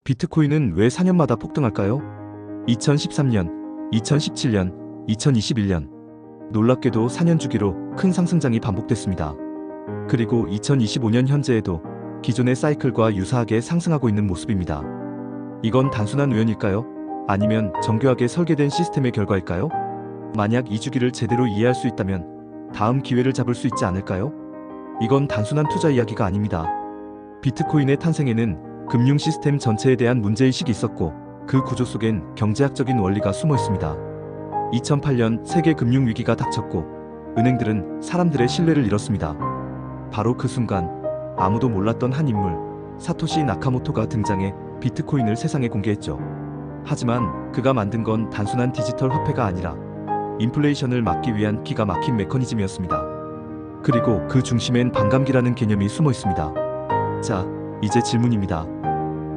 비트코인은 왜 4년마다 폭등할까요? 2013년, 2017년, 2021년. 놀랍게도 4년 주기로 큰 상승장이 반복됐습니다. 그리고 2025년 현재에도 기존의 사이클과 유사하게 상승하고 있는 모습입니다. 이건 단순한 우연일까요? 아니면 정교하게 설계된 시스템의 결과일까요? 만약 이 주기를 제대로 이해할 수 있다면 다음 기회를 잡을 수 있지 않을까요? 이건 단순한 투자 이야기가 아닙니다. 비트코인의 탄생에는 금융 시스템 전체에 대한 문제의식이 있었고 그 구조 속엔 경제학적인 원리가 숨어 있습니다. 2008년 세계 금융 위기가 닥쳤고 은행들은 사람들의 신뢰를 잃었습니다. 바로 그 순간 아무도 몰랐던 한 인물, 사토시 나카모토가 등장해 비트코인을 세상에 공개했죠. 하지만 그가 만든 건 단순한 디지털 화폐가 아니라 인플레이션을 막기 위한 기가 막힌 메커니즘이었습니다. 그리고 그 중심엔 반감기라는 개념이 숨어 있습니다. 자, 이제 질문입니다.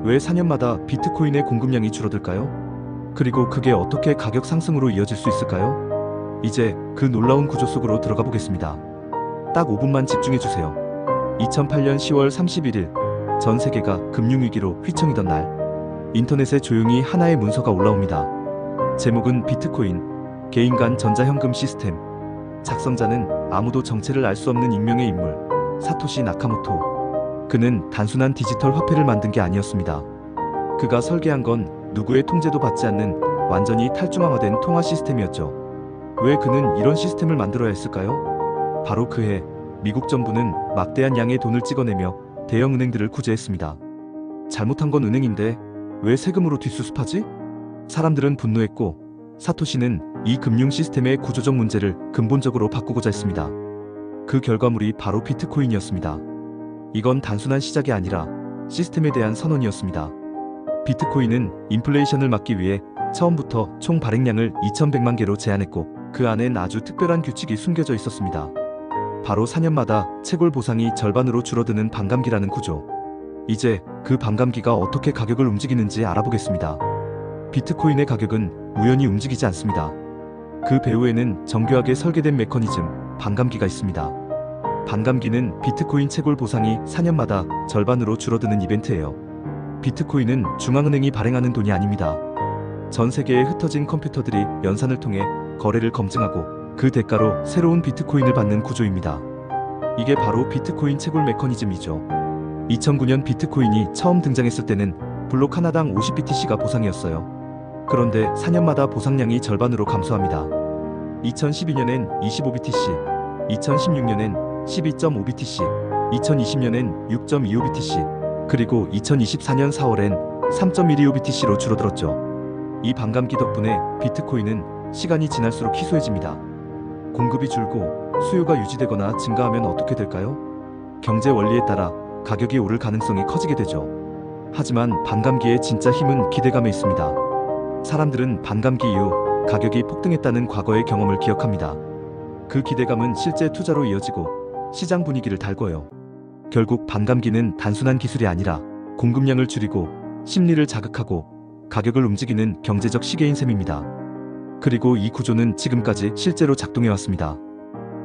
왜 4년마다 비트코인의 공급량이 줄어들까요? 그리고 그게 어떻게 가격 상승으로 이어질 수 있을까요? 이제 그 놀라운 구조 속으로 들어가 보겠습니다. 딱 5분만 집중해주세요. 2008년 10월 31일, 전 세계가 금융위기로 휘청이던 날, 인터넷에 조용히 하나의 문서가 올라옵니다. 제목은 비트코인, 개인 간 전자현금 시스템. 작성자는 아무도 정체를 알 수 없는 익명의 인물, 사토시 나카모토. 그는 단순한 디지털 화폐를 만든 게 아니었습니다. 그가 설계한 건 누구의 통제도 받지 않는 완전히 탈중앙화된 통화 시스템이었죠. 왜 그는 이런 시스템을 만들어야 했을까요? 바로 그해 미국 정부는 막대한 양의 돈을 찍어내며 대형 은행들을 구제했습니다. 잘못한 건 은행인데 왜 세금으로 뒷수습하지? 사람들은 분노했고 사토시는 이 금융 시스템의 구조적 문제를 근본적으로 바꾸고자 했습니다. 그 결과물이 바로 비트코인이었습니다. 이건 단순한 시작이 아니라 시스템에 대한 선언이었습니다. 비트코인은 인플레이션을 막기 위해 처음부터 총 발행량을 2100만 개로 제한했고 그 안엔 아주 특별한 규칙이 숨겨져 있었습니다. 바로 4년마다 채굴 보상이 절반으로 줄어드는 반감기라는 구조. 이제 그 반감기가 어떻게 가격을 움직이는지 알아보겠습니다. 비트코인의 가격은 우연히 움직이지 않습니다. 그 배후에는 정교하게 설계된 메커니즘, 반감기가 있습니다. 반감기는 비트코인 채굴 보상이 4년마다 절반으로 줄어드는 이벤트예요. 비트코인은 중앙은행이 발행하는 돈이 아닙니다. 전 세계에 흩어진 컴퓨터들이 연산을 통해 거래를 검증하고 그 대가로 새로운 비트코인을 받는 구조입니다. 이게 바로 비트코인 채굴 메커니즘이죠. 2009년 비트코인이 처음 등장했을 때는 블록 하나당 50BTC가 보상이었어요. 그런데 4년마다 보상량이 절반으로 감소합니다. 2012년엔 25BTC, 2016년엔 12.5BTC, 2020년엔 6.25BTC, 그리고 2024년 4월엔 3.125BTC로 줄어들었죠. 이 반감기 덕분에 비트코인은 시간이 지날수록 희소해집니다. 공급이 줄고 수요가 유지되거나 증가하면 어떻게 될까요? 경제 원리에 따라 가격이 오를 가능성이 커지게 되죠. 하지만 반감기의 진짜 힘은 기대감에 있습니다. 사람들은 반감기 이후 가격이 폭등했다는 과거의 경험을 기억합니다. 그 기대감은 실제 투자로 이어지고 시장 분위기를 달궈요. 결국 반감기는 단순한 기술이 아니라 공급량을 줄이고 심리를 자극하고 가격을 움직이는 경제적 시계인 셈입니다. 그리고 이 구조는 지금까지 실제로 작동해왔습니다.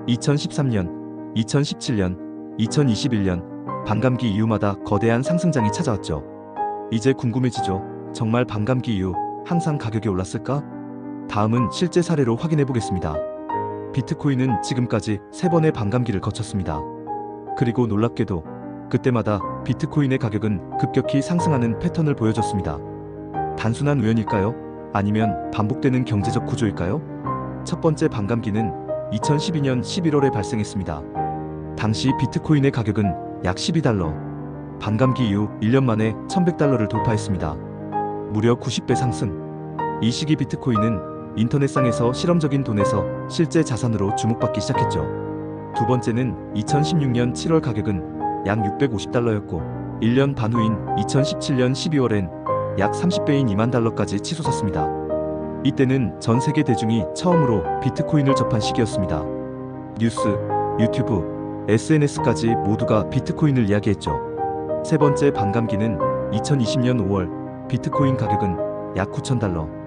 2013년, 2017년, 2021년 반감기 이후마다 거대한 상승장이 찾아왔죠. 이제 궁금해지죠. 정말 반감기 이후 항상 가격이 올랐을까? 다음은 실제 사례로 확인해 보겠습니다. 비트코인은 지금까지 3번의 반감기를 거쳤습니다. 그리고 놀랍게도 그때마다 비트코인의 가격은 급격히 상승하는 패턴을 보여줬습니다. 단순한 우연일까요? 아니면 반복되는 경제적 구조일까요? 첫 번째 반감기는 2012년 11월에 발생했습니다. 당시 비트코인의 가격은 약 12달러. 반감기 이후 1년 만에 1100달러를 돌파했습니다. 무려 90배 상승. 이 시기 비트코인은 인터넷상에서 실험적인 돈에서 실제 자산으로 주목받기 시작했죠. 두 번째는 2016년 7월 가격은 약 650달러였고 1년 반 후인 2017년 12월엔 약 30배인 2만 달러까지 치솟았습니다. 이때는 전 세계 대중이 처음으로 비트코인을 접한 시기였습니다. 뉴스, 유튜브, SNS까지 모두가 비트코인을 이야기했죠. 세 번째 반감기는 2020년 5월, 비트코인 가격은 약 9,000달러.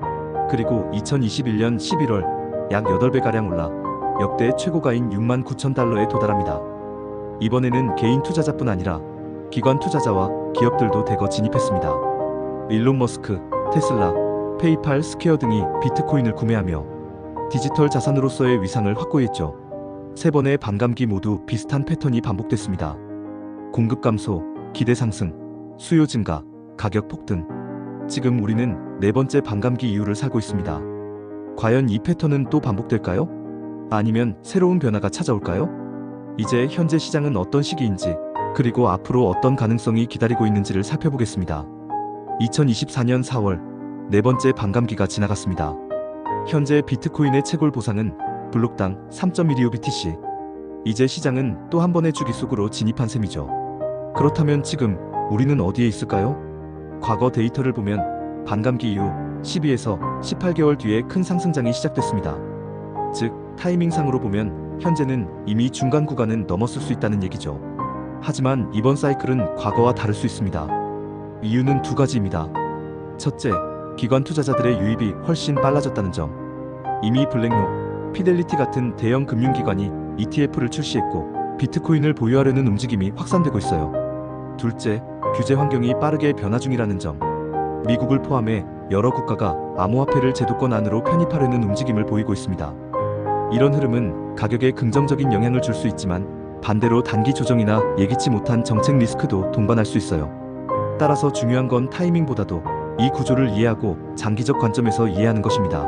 그리고 2021년 11월 약 8배가량 올라 역대 최고가인 69,000달러에 도달합니다. 이번에는 개인 투자자뿐 아니라 기관 투자자와 기업들도 대거 진입했습니다. 일론 머스크, 테슬라, 페이팔, 스퀘어 등이 비트코인을 구매하며 디지털 자산으로서의 위상을 확고했죠. 세 번의 반감기 모두 비슷한 패턴이 반복됐습니다. 공급 감소, 기대 상승, 수요 증가, 가격 폭등. 지금 우리는 네 번째 반감기 이후를 살고 있습니다. 과연 이 패턴은 또 반복될까요? 아니면 새로운 변화가 찾아올까요? 이제 현재 시장은 어떤 시기인지, 그리고 앞으로 어떤 가능성이 기다리고 있는지를 살펴보겠습니다. 2024년 4월, 네 번째 반감기가 지나갔습니다. 현재 비트코인의 채굴 보상은 블록당 3.12BTC. 이제 시장은 또 한 번의 주기 속으로 진입한 셈이죠. 그렇다면 지금 우리는 어디에 있을까요? 과거 데이터를 보면 반감기 이후 12에서 18개월 뒤에 큰 상승장이 시작됐습니다. 즉, 타이밍상으로 보면 현재는 이미 중간 구간은 넘었을 수 있다는 얘기죠. 하지만 이번 사이클은 과거와 다를 수 있습니다. 이유는 두 가지입니다. 첫째, 기관 투자자들의 유입이 훨씬 빨라졌다는 점. 이미 블랙록, 피델리티 같은 대형 금융기관이 ETF를 출시했고 비트코인을 보유하려는 움직임이 확산되고 있어요. 둘째, 규제 환경이 빠르게 변화 중이라는 점. 미국을 포함해 여러 국가가 암호화폐를 제도권 안으로 편입하려는 움직임을 보이고 있습니다. 이런 흐름은 가격에 긍정적인 영향을 줄 수 있지만 반대로 단기 조정이나 예기치 못한 정책 리스크도 동반할 수 있어요. 따라서 중요한 건 타이밍보다도 이 구조를 이해하고 장기적 관점에서 이해하는 것입니다.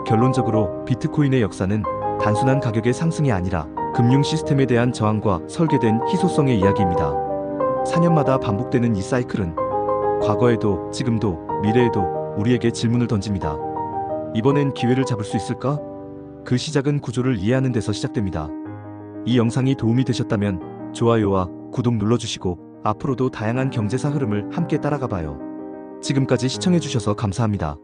결론적으로 비트코인의 역사는 단순한 가격의 상승이 아니라 금융 시스템에 대한 저항과 설계된 희소성의 이야기입니다. 4년마다 반복되는 이 사이클은 과거에도 지금도 미래에도 우리에게 질문을 던집니다. 이번엔 기회를 잡을 수 있을까? 그 시작은 구조를 이해하는 데서 시작됩니다. 이 영상이 도움이 되셨다면 좋아요와 구독 눌러주시고 앞으로도 다양한 경제사 흐름을 함께 따라가봐요. 지금까지 시청해주셔서 감사합니다.